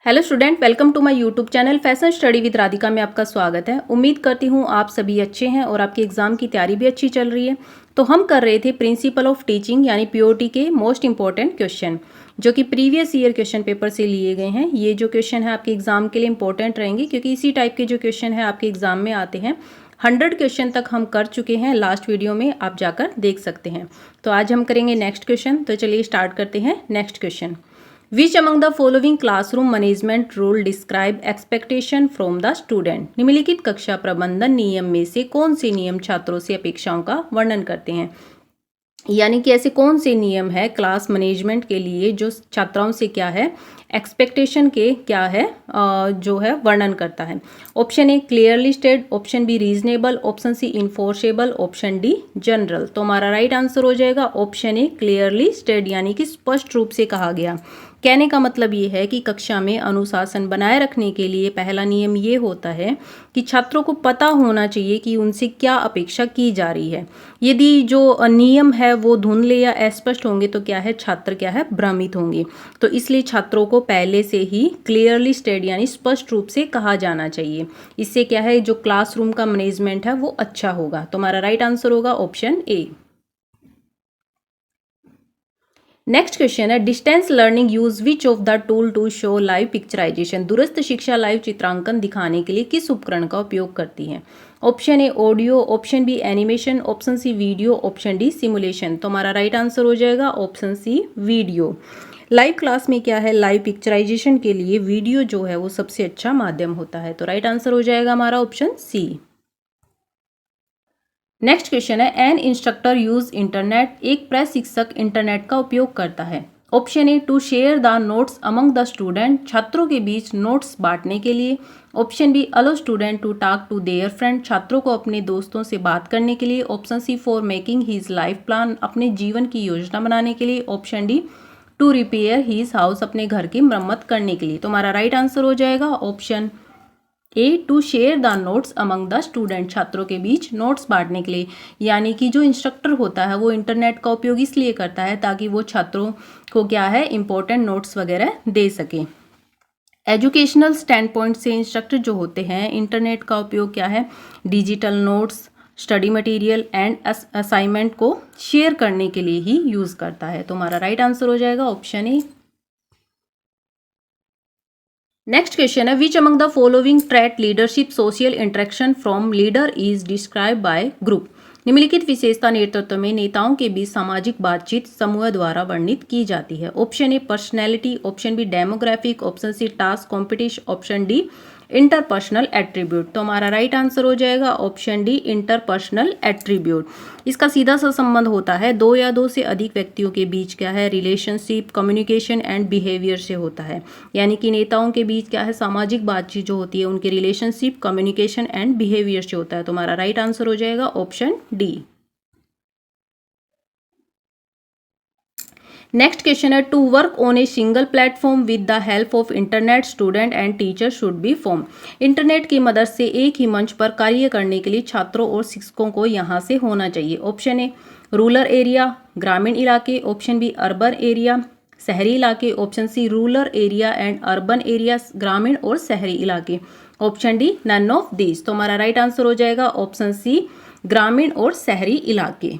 Hello student, welcome to my YouTube channel fashion study with Radhika में आपका स्वागत है। उम्मीद करती हूँ आप सभी अच्छे हैं और आपकी एग्जाम की तैयारी भी अच्छी चल रही है। तो हम कर रहे थे प्रिंसिपल ऑफ टीचिंग यानी पीओटी के मोस्ट इंपॉर्टेंट क्वेश्चन जो कि प्रीवियस ईयर क्वेश्चन पेपर से लिए गए हैं। ये जो क्वेश्चन है आपके एग्जाम के लिए इंपॉर्टेंट रहेंगे क्योंकि इसी टाइप के जो क्वेश्चन है आपके एग्जाम में आते हैं। 100 क्वेश्चन तक हम कर चुके हैं, लास्ट वीडियो में आप जाकर देख सकते हैं। तो आज हम करेंगे नेक्स्ट क्वेश्चन। तो चलिए स्टार्ट करते हैं next question. Which among the following classroom management rule describe expectation from the student? निम्नलिखित कक्षा प्रबंधन नियम में से कौन से नियम छात्रों से अपेक्षाओं का वर्णन करते हैं? यानी कि ऐसे कौन से नियम है क्लास मैनेजमेंट के लिए जो छात्राओं से क्या है एक्सपेक्टेशन के क्या है जो है वर्णन करता है। Option A clearly state, option B reasonable, option C enforceable, option D general. तो हमारा राइट आंसर हो जाएगा ऑप्शन ए क्लियरली स्टेट यानी कि स्पष्ट रूप से कहा गया। कहने का मतलब ये है कि कक्षा में अनुशासन बनाए रखने के लिए पहला नियम ये होता है कि छात्रों को पता होना चाहिए कि उनसे क्या अपेक्षा की जा रही है। यदि जो नियम है वो धुंधले या अस्पष्ट होंगे तो क्या है छात्र क्या है भ्रमित होंगे। तो इसलिए छात्रों को पहले से ही क्लियरली स्टेट यानी स्पष्ट रूप से कहा जाना चाहिए। इससे क्या है जो क्लासरूम का मैनेजमेंट है वो अच्छा होगा। तो हमारा राइट आंसर होगा ऑप्शन ए। नेक्स्ट क्वेश्चन है distance learning use which of the tool to show live picturisation. दूरस्थ शिक्षा लाइव चित्रांकन दिखाने के लिए किस उपकरण का उपयोग करती है? Option A audio, option B animation, option C video, option D simulation. तो हमारा राइट आंसर हो जाएगा option C video. Live class में क्या है लाइव पिक्चराइजेशन के लिए वीडियो जो है वो सबसे अच्छा माध्यम होता है। तो राइट आंसर हो जाएगा हमारा ऑप्शन सी। नेक्स्ट क्वेश्चन है एन इंस्ट्रक्टर यूज इंटरनेट। एक प्रशिक्षक इंटरनेट का उपयोग करता है। Option A to share the notes among the student, छात्रों के बीच नोट्स बांटने के लिए। Option B allow student to talk to their friend, छात्रों को अपने दोस्तों से बात करने के लिए। Option C for making his life plan, अपने जीवन की योजना बनाने के लिए। Option D to repair his house, अपने घर की मरम्मत करने के लिए। तो हमारा राइट आंसर हो जाएगा option A to share the notes among the student, छात्रों के बीच नोट्स बांटने के लिए। यानी कि जो इंस्ट्रक्टर होता है वो इंटरनेट का उपयोग इसलिए करता है ताकि वो छात्रों को क्या है इंपॉर्टेंट नोट्स वगैरह दे सके। एजुकेशनल स्टैंड पॉइंट से इंस्ट्रक्टर जो होते हैं इंटरनेट का उपयोग क्या है digital notes, study material and assignment को शेयर करने के लिए ही यूज करता है। तो हमारा राइट आंसर हो जाएगा ऑप्शन ए। नेक्स्ट क्वेश्चन है which among the following trait leadership social interaction from leader is describe by group. निम्नलिखित विशेषता नेतृत्व में नेताओं के बीच सामाजिक बातचीत समूह द्वारा वर्णित की जाती है। Option A personality, option B demographic, option C task competition, option D interpersonal attribute. तो हमारा राइट आंसर हो जाएगा ऑप्शन डी इंटरपर्सनल एट्रीब्यूट। इसका सीधा सा संबंध होता है दो या दो से अधिक व्यक्तियों के बीच क्या है रिलेशनशिप, कम्युनिकेशन एंड बिहेवियर से होता है। यानी कि नेताओं के बीच क्या है सामाजिक बातचीत जो होती है उनके रिलेशनशिप, कम्युनिकेशन एंड बिहेवियर से होता है। तो हमारा राइट आंसर हो जाएगा ऑप्शन डी। नेक्स्ट क्वेश्चन है to work on a single platform with the help of internet student and teacher should be form. Internet की मदद से एक ही मंच पर कार्य करने के लिए छात्रों और शिक्षकों को यहाँ से होना चाहिए। ऑप्शन ए रूरल एरिया, ग्रामीण इलाके, ऑप्शन बी अर्बन एरिया, शहरी इलाके, option C rural area and urban area, ग्रामीण और शहरी इलाके, option D none of this. तो हमारा राइट आंसर हो जाएगा ऑप्शन सी ग्रामीण और शहरी इलाके।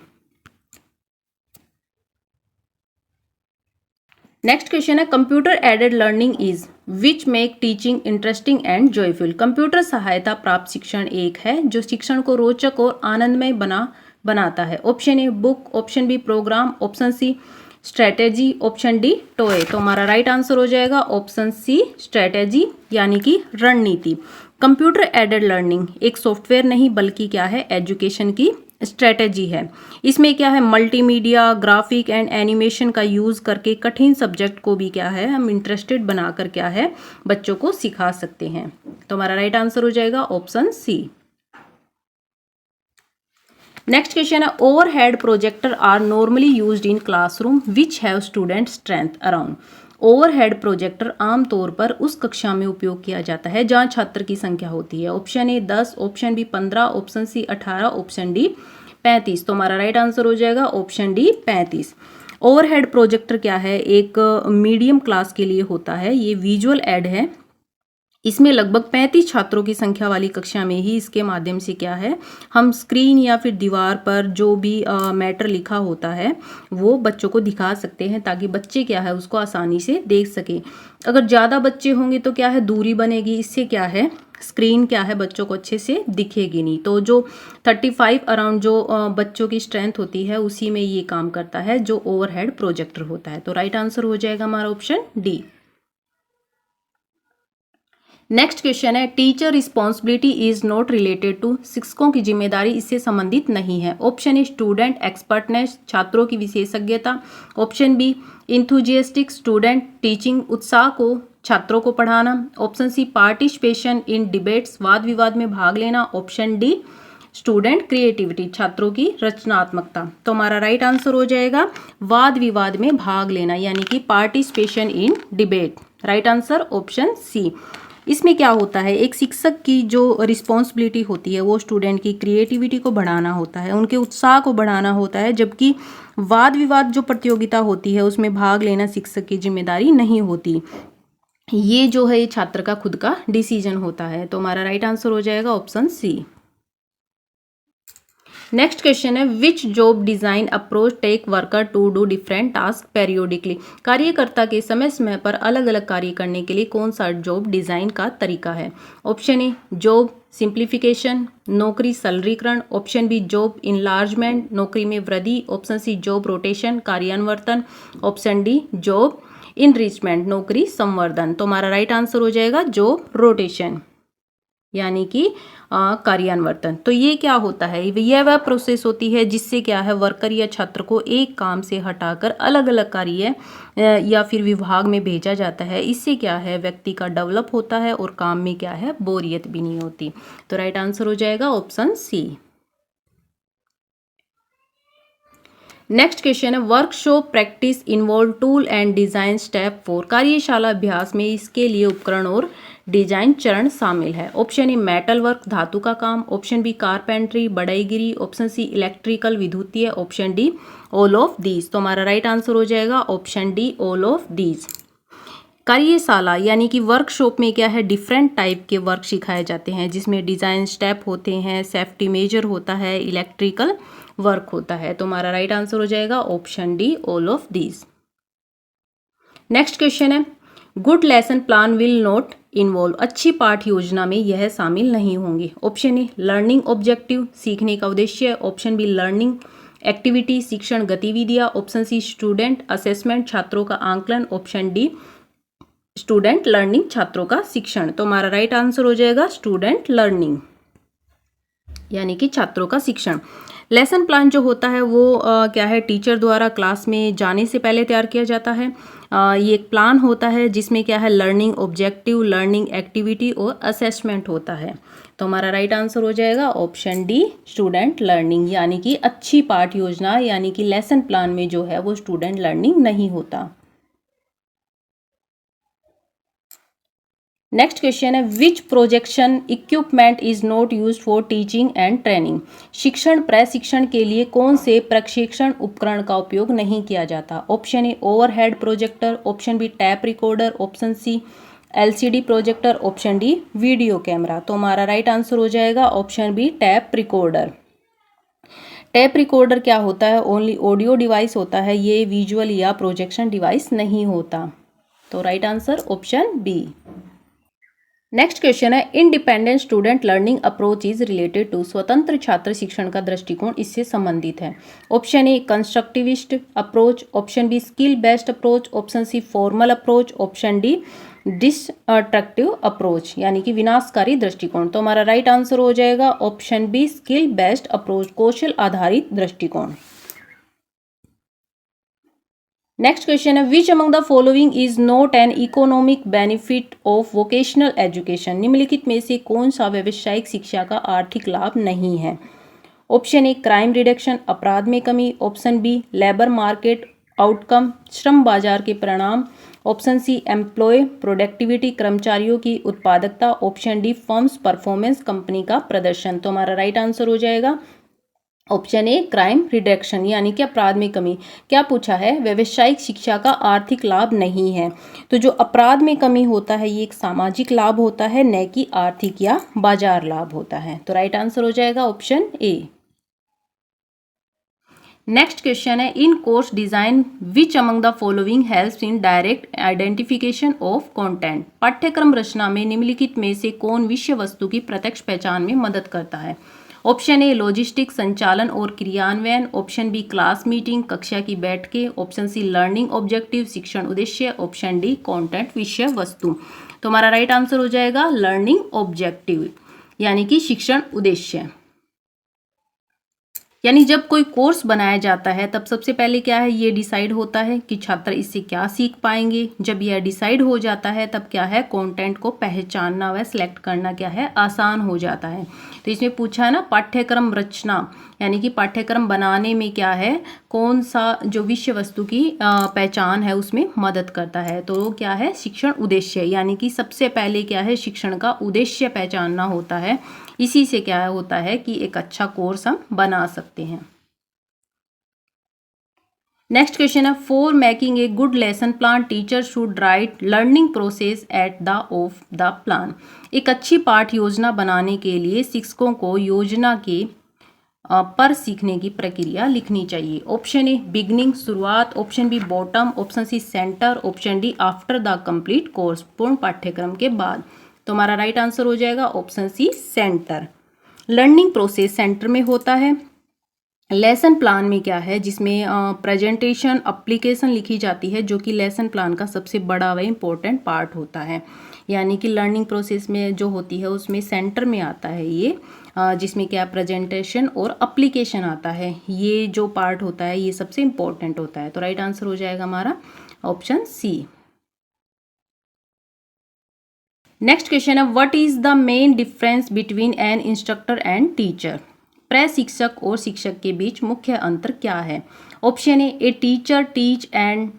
नेक्स्ट क्वेश्चन है computer aided learning is which make teaching interesting and joyful. Computer सहायता प्राप्त शिक्षण एक है जो शिक्षण को रोचक और आनंदमय बनाता है। Option A book, option B programme, option C strategy, option D toy. तो हमारा राइट आंसर हो जाएगा ऑप्शन सी स्ट्रेटेजी यानी कि रणनीति। कंप्यूटर एडेड लर्निंग एक सॉफ्टवेयर नहीं बल्कि क्या है एजुकेशन की स्ट्रेटेजी है। इसमें क्या है मल्टीमीडिया, ग्राफिक एंड एनिमेशन का यूज करके कठिन सब्जेक्ट को भी क्या है हम इंटरेस्टेड बनाकर क्या है बच्चों को सिखा सकते हैं। तो हमारा राइट आंसर हो जाएगा ऑप्शन सी। नेक्स्ट क्वेश्चन है overhead projector are normally used in classroom which have student strength around. Overhead projector आमतौर पर उस कक्षा में उपयोग किया जाता है जहां छात्र की संख्या होती है। Option A 10, option B 15, option C 18, option D 35। तो हमारा राइट आंसर हो जाएगा ऑप्शन डी 35। ओवरहेड प्रोजेक्टर क्या है, एक मीडियम क्लास के लिए होता है। ये विजुअल एड है। इसमें लगभग 35 छात्रों की संख्या वाली कक्षा में ही इसके माध्यम से क्या है, हम स्क्रीन या फिर दीवार पर जो भी मैटर लिखा होता है वो बच्चों को दिखा सकते हैं, ताकि बच्चे क्या है उसको आसानी से देख सके। अगर ज़्यादा बच्चे होंगे तो क्या है, दूरी बनेगी, इससे क्या है स्क्रीन क्या है बच्चों को अच्छे से दिखेगी नहीं। तो जो 35 अराउंड जो बच्चों की स्ट्रेंथ होती है उसी में ये काम करता है जो ओवरहेड प्रोजेक्टर होता है। तो राइट आंसर हो जाएगा हमारा ऑप्शन डी। नेक्स्ट क्वेश्चन है, teacher responsibility is not related to, शिक्षकों की जिम्मेदारी इससे संबंधित नहीं है। ऑप्शन ए स्टूडेंट एक्सपर्टनेस, छात्रों की विशेषज्ञता। Option B enthusiastic student, teaching उत्साह को छात्रों को पढ़ाना। Option C participation in debates, वाद विवाद में भाग लेना। ऑप्शन डी स्टूडेंट क्रिएटिविटी, छात्रों की रचनात्मकता। तो हमारा राइट आंसर हो जाएगा वाद विवाद में भाग लेना, यानी कि participation in debate. Right answer option C. इसमें क्या होता है, एक शिक्षक की जो रिस्पॉन्सिबिलिटी होती है वो स्टूडेंट की क्रिएटिविटी को बढ़ाना होता है, उनके उत्साह को बढ़ाना होता है, जबकि वाद विवाद जो प्रतियोगिता होती है उसमें भाग लेना शिक्षक की जिम्मेदारी नहीं होती। ये जो है ये छात्र का खुद का डिसीजन होता है। तो हमारा राइट आंसर हो जाएगा ऑप्शन सी। नेक्स्ट क्वेश्चन है, which job design approach take worker to do different task periodically, कार्यकर्ता के समय समय पर अलग अलग कार्य करने के लिए कौन सा जॉब डिजाइन का तरीका है। ऑप्शन ए जॉब सिंप्लीफिकेशन, नौकरी सरलीकरण। ऑप्शन बी जॉब इनलार्जमेंट, नौकरी में वृद्धि। ऑप्शन सी जॉब रोटेशन, कार्यान्वर्तन। ऑप्शन डी जॉब इनरिचमेंट, नौकरी संवर्धन। तो हमारा राइट आंसर हो जाएगा जॉब रोटेशन, यानी कि कार्यान्वर्तन। तो ये क्या होता है, यह वह प्रोसेस होती है जिससे क्या है वर्कर या छात्र को एक काम से हटाकर अलग अलग कार्य या फिर विभाग में भेजा जाता है। इससे क्या है व्यक्ति का डेवलप होता है और काम में क्या है बोरियत भी नहीं होती। तो राइट आंसर हो जाएगा ऑप्शन सी। नेक्स्ट क्वेश्चन है, workshop practice involve tool and design step 4, कार्यशाला अभ्यास में इसके लिए उपकरण और डिजाइन चरण शामिल है। ऑप्शन ए मेटल वर्क, धातु का काम। ऑप्शन बी कारपेंट्री, बढ़ईगिरी। ऑप्शन सी इलेक्ट्रिकल, विद्युतीय। Option D all of these. तो हमारा राइट आंसर हो जाएगा option D all of these. कार्यशाला यानी कि वर्कशॉप में क्या है डिफरेंट टाइप के वर्क सिखाए जाते हैं, जिसमें डिजाइन स्टेप होते हैं, सेफ्टी मेजर होता है, इलेक्ट्रिकल वर्क होता है। तो हमारा राइट आंसर हो जाएगा option D all of these. Next question है, good lesson plan will not involve, अच्छी पाठ योजना में यह शामिल नहीं होंगे। ऑप्शन ए लर्निंग ऑब्जेक्टिव, सीखने का उद्देश्य। ऑप्शन बी लर्निंग एक्टिविटी, शिक्षण गतिविधियां। ऑप्शन सी स्टूडेंट असेसमेंट, छात्रों का आंकलन। ऑप्शन डी स्टूडेंट लर्निंग, छात्रों का शिक्षण। तो हमारा राइट आंसर हो जाएगा स्टूडेंट लर्निंग, यानी कि छात्रों का शिक्षण। लेसन प्लान जो होता है वो क्या है टीचर द्वारा क्लास में जाने से पहले तैयार किया जाता है। ये एक प्लान होता है जिसमें क्या है लर्निंग ऑब्जेक्टिव, लर्निंग एक्टिविटी और असेसमेंट होता है। तो हमारा राइट आंसर हो जाएगा ऑप्शन डी स्टूडेंट लर्निंग, यानी कि अच्छी पाठ योजना यानी कि लेसन प्लान में जो है वो स्टूडेंट लर्निंग नहीं होता। नेक्स्ट क्वेश्चन है, which projection equipment is not used for teaching and training, शिक्षण प्रशिक्षण के लिए कौन से प्रशिक्षण उपकरण का उपयोग नहीं किया जाता। Option A overhead projector. Option B tape recorder. Option C LCD projector. Option D video camera. तो हमारा राइट आंसर हो जाएगा option B tape recorder. Tape recorder क्या होता है, ओनली ऑडियो डिवाइस होता है, ये विजुअल या प्रोजेक्शन डिवाइस नहीं होता। तो right answer option B. Next question है, independent student learning approach is related to, स्वतंत्र छात्र शिक्षण का दृष्टिकोण इससे संबंधित है। Option A constructivist approach. Option B skill based approach. Option C formal approach. Option D destructive approach, यानी कि विनाशकारी दृष्टिकोण। तो हमारा राइट आंसर हो जाएगा option B skill based approach, कौशल आधारित दृष्टिकोण। नेक्स्ट क्वेश्चन है, which among the following is not an economic benefit of vocational education, निम्नलिखित में से कौन सा व्यावसायिक शिक्षा का आर्थिक लाभ नहीं है। ऑप्शन ए क्राइम रिडक्शन, अपराध में कमी। Option B labour market outcome, श्रम बाजार के परिणाम। ऑप्शन सी एम्प्लॉय प्रोडक्टिविटी, कर्मचारियों की उत्पादकता। Option D firms performance, company का प्रदर्शन। तो हमारा राइट आंसर हो जाएगा ऑप्शन ए क्राइम रिडक्शन यानी कि अपराध में कमी। क्या पूछा है, व्यावसायिक शिक्षा का आर्थिक लाभ नहीं है। तो जो अपराध में कमी होता है ये एक सामाजिक लाभ होता है, न कि आर्थिक या बाजार लाभ होता है। तो राइट आंसर हो जाएगा ऑप्शन ए। नेक्स्ट क्वेश्चन है, in course design which among the following helps in direct identification of content. पाठ्यक्रम रचना में निम्नलिखित में से कौन विषय वस्तु की प्रत्यक्ष पहचान में मदद करता है। ऑप्शन ए लॉजिस्टिक संचालन और क्रियान्वयन, ऑप्शन बी क्लास मीटिंग कक्षा की बैठकें, ऑप्शन सी लर्निंग ऑब्जेक्टिव शिक्षण उद्देश्य, ऑप्शन डी कंटेंट विषय वस्तु। तो हमारा राइट आंसर हो जाएगा लर्निंग ऑब्जेक्टिव यानी कि शिक्षण उद्देश्य। यानी जब कोई कोर्स बनाया जाता है तब सबसे पहले क्या है, ये डिसाइड होता है कि छात्र इससे क्या सीख पाएंगे। जब यह डिसाइड हो जाता है तब क्या है, कंटेंट को पहचानना व सिलेक्ट करना क्या है, आसान हो जाता है। तो इसमें पूछा है ना पाठ्यक्रम रचना यानी कि पाठ्यक्रम बनाने में क्या है, कौन सा जो विषय वस्तु की पहचान है उसमें मदद करता है। तो क्या है, शिक्षण उद्देश्य यानी कि सबसे पहले क्या है, शिक्षण का उद्देश्य पहचानना होता है। इसी से क्या होता है कि एक अच्छा कोर्स हम बना सकते हैं। नेक्स्ट क्वेश्चन है, for making a good lesson plan teacher should write learning process at the of the plan. एक अच्छी पाठ योजना बनाने के लिए शिक्षकों को योजना के पर सीखने की प्रक्रिया लिखनी चाहिए। ऑप्शन ए बिगनिंग शुरुआत, option B bottom, option C centre, option D after the complete course पूर्ण पाठ्यक्रम के बाद। तो हमारा राइट आंसर हो जाएगा option C centre. Learning process centre में होता है। लेसन प्लान में क्या है, जिसमें प्रेजेंटेशन एप्लीकेशन लिखी जाती है जो कि लेसन प्लान का सबसे बड़ा व इम्पोर्टेंट पार्ट होता है। यानी कि लर्निंग प्रोसेस में जो होती है उसमें सेंटर में आता है ये, जिसमें क्या प्रेजेंटेशन और एप्लीकेशन आता है। ये जो पार्ट होता है ये सबसे इम्पोर्टेंट होता है। तो राइट आंसर हो जाएगा हमारा ऑप्शन सी। नेक्स्ट क्वेश्चन है, what is the main difference between N instructor and teacher. प्रशिक्षक और शिक्षक के बीच मुख्य अंतर क्या है। Option A teacher teach and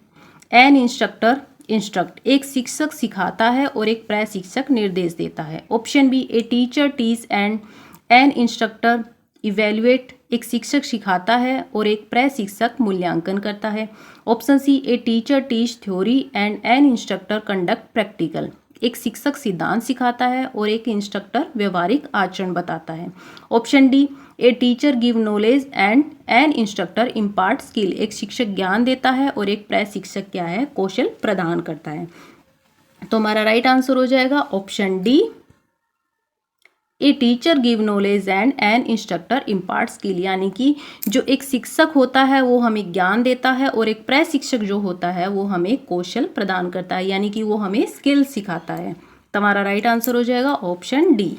an instructor instruct. एक शिक्षक सिखाता है और एक प्रशिक्षक निर्देश देता है। Option B a teacher teach and an instructor evaluate. एक शिक्षक सिखाता है और एक प्रशिक्षक मूल्यांकन करता है। Option C a teacher teach theory and an instructor conduct practical. एक शिक्षक सिद्धांत सिखाता है और एक इंस्ट्रक्टर व्यवहारिक आचरण बताता है। Option D a teacher give knowledge and an instructor impart skill. एक शिक्षक ज्ञान देता है और एक प्रशिक्षक क्या है, कौशल प्रदान करता है। तो हमारा राइट आंसर हो जाएगा option D a teacher give knowledge and an instructor impart skill. यानी कि जो एक शिक्षक होता है वो हमें ज्ञान देता है और एक प्रशिक्षक जो होता है वो हमें कौशल प्रदान करता है, यानी कि वो हमें स्किल सिखाता है। तुम्हारा राइट आंसर हो जाएगा ऑप्शन डी।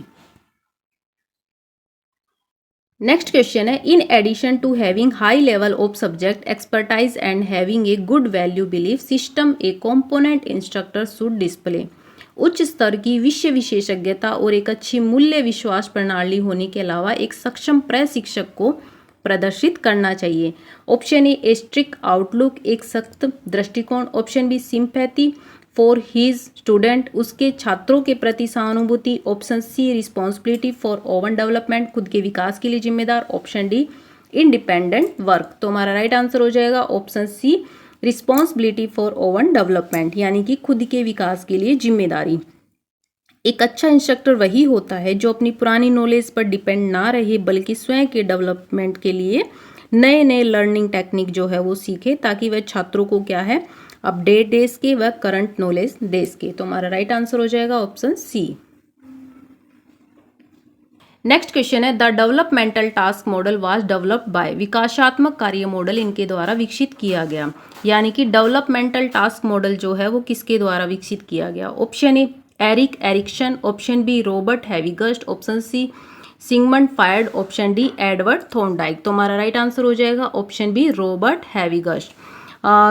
नेक्स्ट क्वेश्चन है, in addition to having high level of subject expertise and having a good value belief system a component instructor should display. उच्च स्तर की विषय विशेषज्ञता और एक अच्छी मूल्य विश्वास प्रणाली होने के अलावा एक सक्षम प्रशिक्षक को प्रदर्शित करना चाहिए। ऑप्शन ए स्ट्रिक्ट आउटलुक, एक सख्त दृष्टिकोण। Option B sympathy for his student, उसके छात्रों के प्रति सहानुभूति। Option C responsibility for own development, खुद के विकास के लिए जिम्मेदार। Option D independent work. तो हमारा राइट आंसर हो जाएगा option C responsibility for own development, यानी कि खुद के विकास के लिए जिम्मेदारी। एक अच्छा इंस्ट्रक्टर वही होता है जो अपनी पुरानी नॉलेज पर डिपेंड ना रहे बल्कि स्वयं के डेवलपमेंट के लिए नए नए लर्निंग टेक्निक जो है वो सीखे, ताकि वह छात्रों को क्या है अपडेट दे सके व करंट नॉलेज दे सके। तो हमारा राइट आंसर हो जाएगा ऑप्शन सी। नेक्स्ट क्वेश्चन है, the developmental task model was developed by. विकासात्मक कार्य मॉडल इनके द्वारा विकसित किया गया। यानी कि डेवलपमेंटल टास्क मॉडल जो है वो किसके द्वारा विकसित किया गया। Option A Eric Erikson, option B Robert Havighurst, option C Sigmund Freud, option D Edward Thorndike. तो हमारा राइट आंसर हो जाएगा ऑप्शन बी रॉबर्ट हैविगस्ट।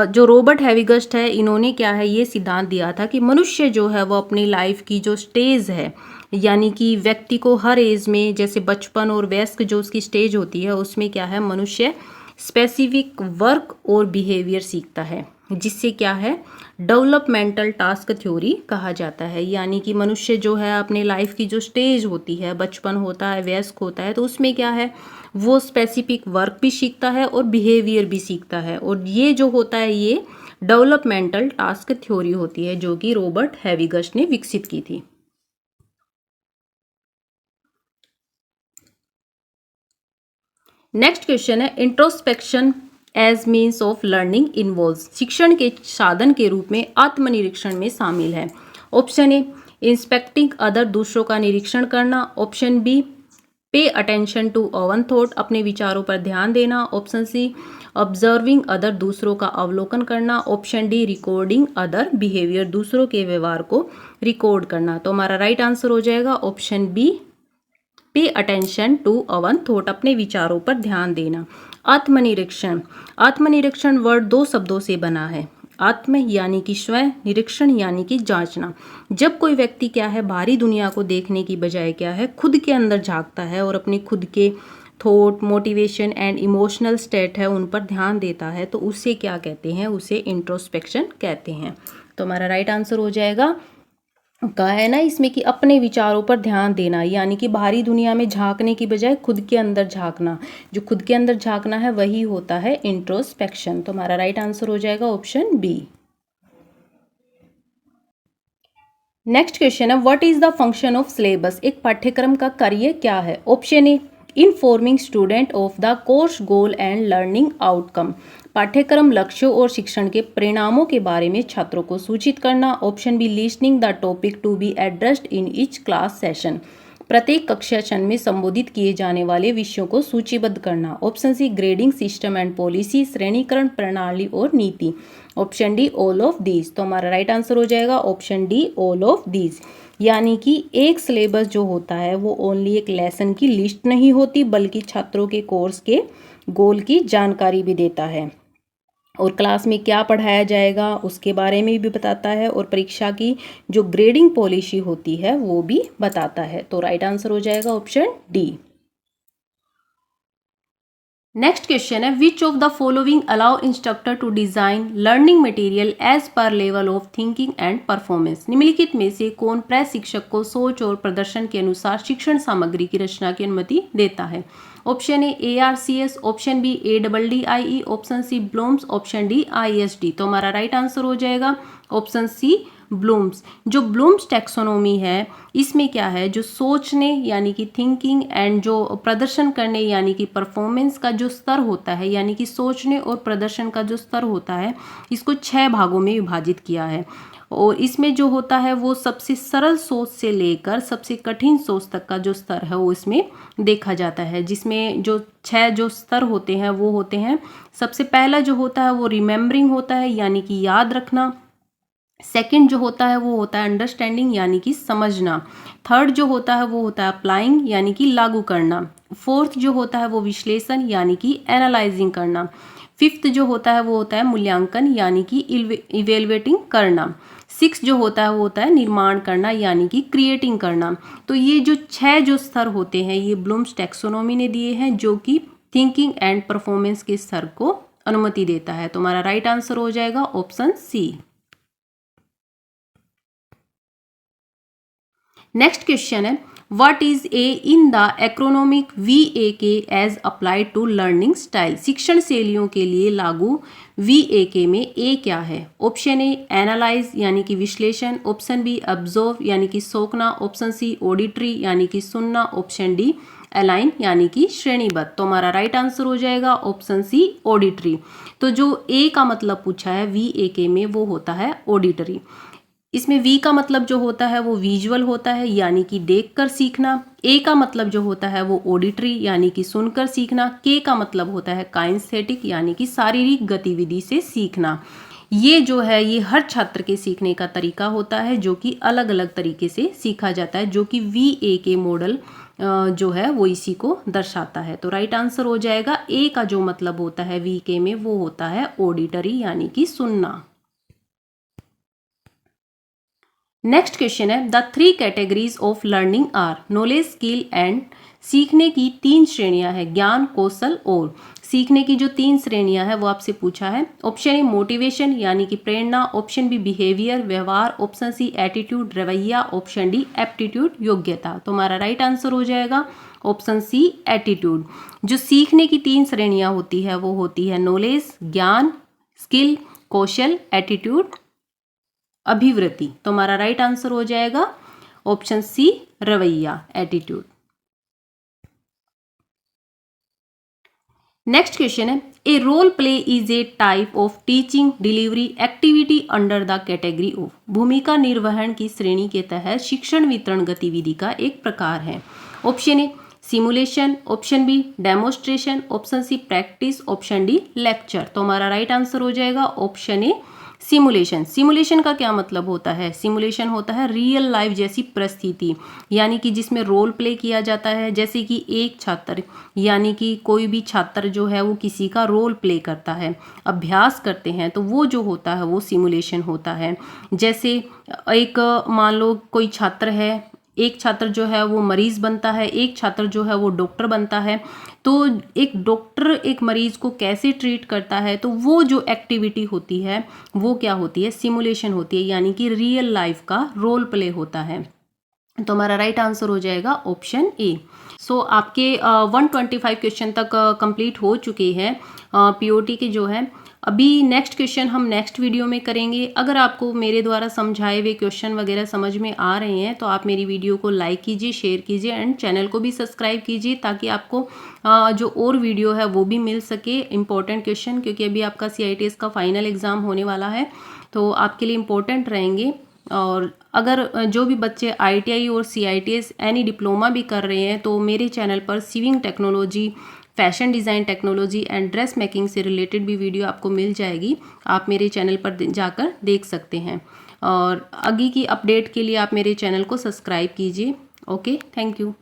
जो रॉबर्ट हैविगस्ट है इन्होंने क्या है ये सिद्धांत दिया था कि मनुष्य जो है वो अपनी लाइफ की जो स्टेज है, यानी कि व्यक्ति को हर एज में जैसे बचपन और वयस्क जो उसकी स्टेज होती है उसमें क्या है मनुष्य स्पेसिफिक वर्क और बिहेवियर सीखता है, जिससे क्या है डेवलपमेंटल टास्क थ्योरी कहा जाता है। यानी कि मनुष्य जो है अपने लाइफ की जो स्टेज होती है, बचपन होता है, वयस्क होता है, तो उसमें क्या है वो स्पेसिफिक वर्क भी सीखता है और बिहेवियर भी सीखता है। और ये जो होता है ये डेवलपमेंटल टास्क थ्योरी होती है जो कि रॉबर्ट हैविगस ने विकसित की थी। नेक्स्ट क्वेश्चन है introspection as means of learning involves, शिक्षण के साधन के रूप में आत्मनिरीक्षण में शामिल है। ऑप्शन ए इंस्पेक्टिंग अदर, दूसरों का निरीक्षण करना। Option B pay attention to own thought, अपने विचारों पर ध्यान देना। ऑप्शन सी ऑब्जर्विंग अदर, दूसरों का अवलोकन करना। Option D recording other behaviour, दूसरों के व्यवहार को रिकॉर्ड करना। तो हमारा राइट आंसर हो जाएगा option B pay attention to own thought, अपने विचारों पर ध्यान देना। आत्मनिरीक्षण, आत्मनिरीक्षण वर्ड दो शब्दों से बना है। आत्म यानी कि स्वयं, निरीक्षण यानी कि जांचना। जब कोई व्यक्ति क्या है बाहरी दुनिया को देखने की बजाय क्या है खुद के अंदर झांकता है और अपने खुद के thought, motivation and emotional state है उन पर ध्यान देता है, तो उसे क्या कहते हैं, उसे इंट्रोस्पेक्शन कहते हैं। तो हमारा राइट आंसर हो जाएगा, कहा है ना इसमें कि अपने विचारों पर ध्यान देना, यानी कि बाहरी दुनिया में झांकने की बजाय खुद के अंदर झांकना। जो खुद के अंदर झांकना है वही होता है इंट्रोस्पेक्शन। तो हमारा राइट आंसर हो जाएगा ऑप्शन बी। नेक्स्ट क्वेश्चन है what is the function of syllabus, एक पाठ्यक्रम का कार्य क्या है। Option A informing student of the course goal and learning outcome, पाठ्यक्रम लक्ष्यों और शिक्षण के परिणामों के बारे में छात्रों को सूचित करना। Option B listening the topic to be addressed in each class session, प्रत्येक कक्षा क्षण में संबोधित किए जाने वाले विषयों को सूचीबद्ध करना। Option C grading system and policy, श्रेणीकरण प्रणाली और नीति। Option D all of these. तो हमारा राइट आंसर हो जाएगा option D all of these, यानी कि एक सिलेबस जो होता है वो ओनली एक लेसन की लिस्ट नहीं होती बल्कि छात्रों के कोर्स के गोल की जानकारी भी देता है और क्लास में क्या पढ़ाया जाएगा उसके बारे में भी बताता है और परीक्षा की जो ग्रेडिंग पॉलिसी होती है वो भी बताता है। तो राइट आंसर हो जाएगा ऑप्शन डी। नेक्स्ट क्वेश्चन है which of the following allow instructor to design learning material as per level of thinking and performance, निम्नलिखित में से कौन प्रशिक्षक को सोच और प्रदर्शन के अनुसार शिक्षण सामग्री की रचना की अनुमति देता है। Option A ARCS, option B ADDIE, option C Bloom's, option D ISD। तो हमारा राइट आंसर हो जाएगा ऑप्शन सी ब्लूम्स। जो ब्लूम्स टैक्सोनॉमी है इसमें क्या है जो सोचने यानी कि थिंकिंग एंड जो प्रदर्शन करने यानी कि परफॉर्मेंस का जो स्तर होता है, यानी कि सोचने और प्रदर्शन का जो स्तर होता है इसको 6 भागों में विभाजित किया है। और इसमें जो होता है वो सबसे सरल सोच से लेकर सबसे कठिन सोच तक का जो स्तर है वो इसमें देखा जाता है, जिसमें जो 6 जो स्तर होते हैं वो होते हैं। सबसे पहला जो होता है वो रिमेम्बरिंग होता है यानी कि याद रखना। सेकंड जो होता है वो होता है अंडरस्टैंडिंग यानी कि समझना। थर्ड जो होता है वो होता है अप्लाइंग यानी कि लागू करना। फोर्थ जो होता है वो विश्लेषण यानी कि एनालाइजिंग करना। फिफ्थ जो होता है वो होता है मूल्यांकन यानी कि इवेलुएटिंग करना। सिक्स जो होता है वो होता है निर्माण करना यानी कि क्रिएटिंग करना। तो ये जो 6 जो स्तर होते हैं ये ब्लूम्स टैक्सोनॉमी ने दिए हैं जो कि थिंकिंग एंड परफॉर्मेंस के स्तर को अनुमति देता है। तो हमारा राइट आंसर हो जाएगा ऑप्शन सी। नेक्स्ट क्वेश्चन है what is a in the acronymic VAK as applied to learning style, शिक्षण शैलियों के लिए लागू VAK में ए क्या है। ऑप्शन ए एनालाइज यानी कि विश्लेषण, ऑप्शन बी ऑब्जर्व यानी कि सोचना, ऑप्शन सी ऑडिटरी यानी कि सुनना, ऑप्शन डी अलाइन यानी कि श्रेणीबद्ध। तो हमारा राइट आंसर हो जाएगा ऑप्शन सी ऑडिटरी। तो जो ए का मतलब पूछा है VAK में वो होता है ऑडिटरी। इसमें वी का मतलब जो होता है वो विजुअल होता है यानी कि देखकर सीखना। ए का मतलब जो होता है वो ऑडिटरी यानी कि सुनकर सीखना। के का मतलब होता है काइनेस्थेटिक यानी कि शारीरिक गतिविधि से सीखना। ये जो है ये हर छात्र के सीखने का तरीका होता है जो कि अलग अलग तरीके से सीखा जाता है, जो कि VAK मॉडल जो है वो इसी को दर्शाता है। तो राइट आंसर हो जाएगा ए का जो मतलब होता है VK में वो होता है ऑडिटरी यानी कि सुनना। नेक्स्ट क्वेश्चन है the 3 categories of learning are, knowledge, skill and, सीखने की 3 श्रेणियां हैं ज्ञान, कौशल और सीखने की जो 3 श्रेणियां है वो आपसे पूछा है। ऑप्शन ए मोटिवेशन यानी कि प्रेरणा, ऑप्शन बी बिहेवियर व्यवहार, ऑप्शन सी एटीट्यूड रवैया, ऑप्शन डी एप्टीट्यूड योग्यता। तो हमारा राइट आंसर हो जाएगा ऑप्शन सी एटीट्यूड। जो सीखने की 3 श्रेणियां होती है वो होती है नॉलेज, ज्ञान, स्किल, कौशल, एटीट्यूड, अभिवृत्ति। तो हमारा राइट आंसर हो जाएगा ऑप्शन सी रवैया, एटीट्यूड। नेक्स्ट क्वेश्चन है, a role play is a type of teaching delivery activity under the category of. भूमिका निर्वहन की श्रेणी के तहत शिक्षण वितरण गतिविधि का एक प्रकार है। Option A simulation, option B demonstration, option C practice, option D lecture. तो हमारा राइट आंसर हो जाएगा ऑप्शन ए सिमुलेशन। सिमुलेशन का क्या मतलब होता है? सिमुलेशन होता है रियल लाइफ जैसी परिस्थिति, यानी कि जिसमें रोल प्ले किया जाता है। जैसे कि एक छात्र यानी कि कोई भी छात्र जो है वो किसी का रोल प्ले करता है, अभ्यास करते हैं, तो वो जो होता है वो सिमुलेशन होता है। जैसे एक मान लो कोई छात्र है, एक छात्र जो है वो मरीज बनता है, एक छात्र जो है वो डॉक्टर बनता है। तो एक डॉक्टर एक मरीज को कैसे ट्रीट करता है, तो वो जो एक्टिविटी होती है वो क्या होती है? सिमुलेशन होती है, यानी कि रियल लाइफ का रोल प्ले होता है। तो हमारा राइट आंसर हो जाएगा ऑप्शन ए। सो आपके 125 क्वेश्चन तक कंप्लीट हो चुके हैं पीओटी के जो है। अभी नेक्स्ट क्वेश्चन हम नेक्स्ट वीडियो में करेंगे। अगर आपको मेरे द्वारा समझाए हुए क्वेश्चन वगैरह समझ में आ रहे हैं तो आप मेरी वीडियो को लाइक कीजिए, शेयर कीजिए एंड चैनल को भी सब्सक्राइब कीजिए, ताकि आपको जो और वीडियो है वो भी मिल सके इम्पोर्टेंट क्वेश्चन, क्योंकि अभी आपका CITS का फाइनल एग्ज़ाम होने वाला है तो आपके लिए इम्पोर्टेंट रहेंगे। और अगर जो भी बच्चे ITI और CITS एनी डिप्लोमा भी कर रहे हैं तो मेरे चैनल पर sewing technology, fashion design technology and dress making से रिलेटेड भी वीडियो आपको मिल जाएगी। आप मेरे चैनल पर जाकर देख सकते हैं। और आगे की अपडेट के लिए आप मेरे चैनल को सब्सक्राइब कीजिए। Okay, thank you.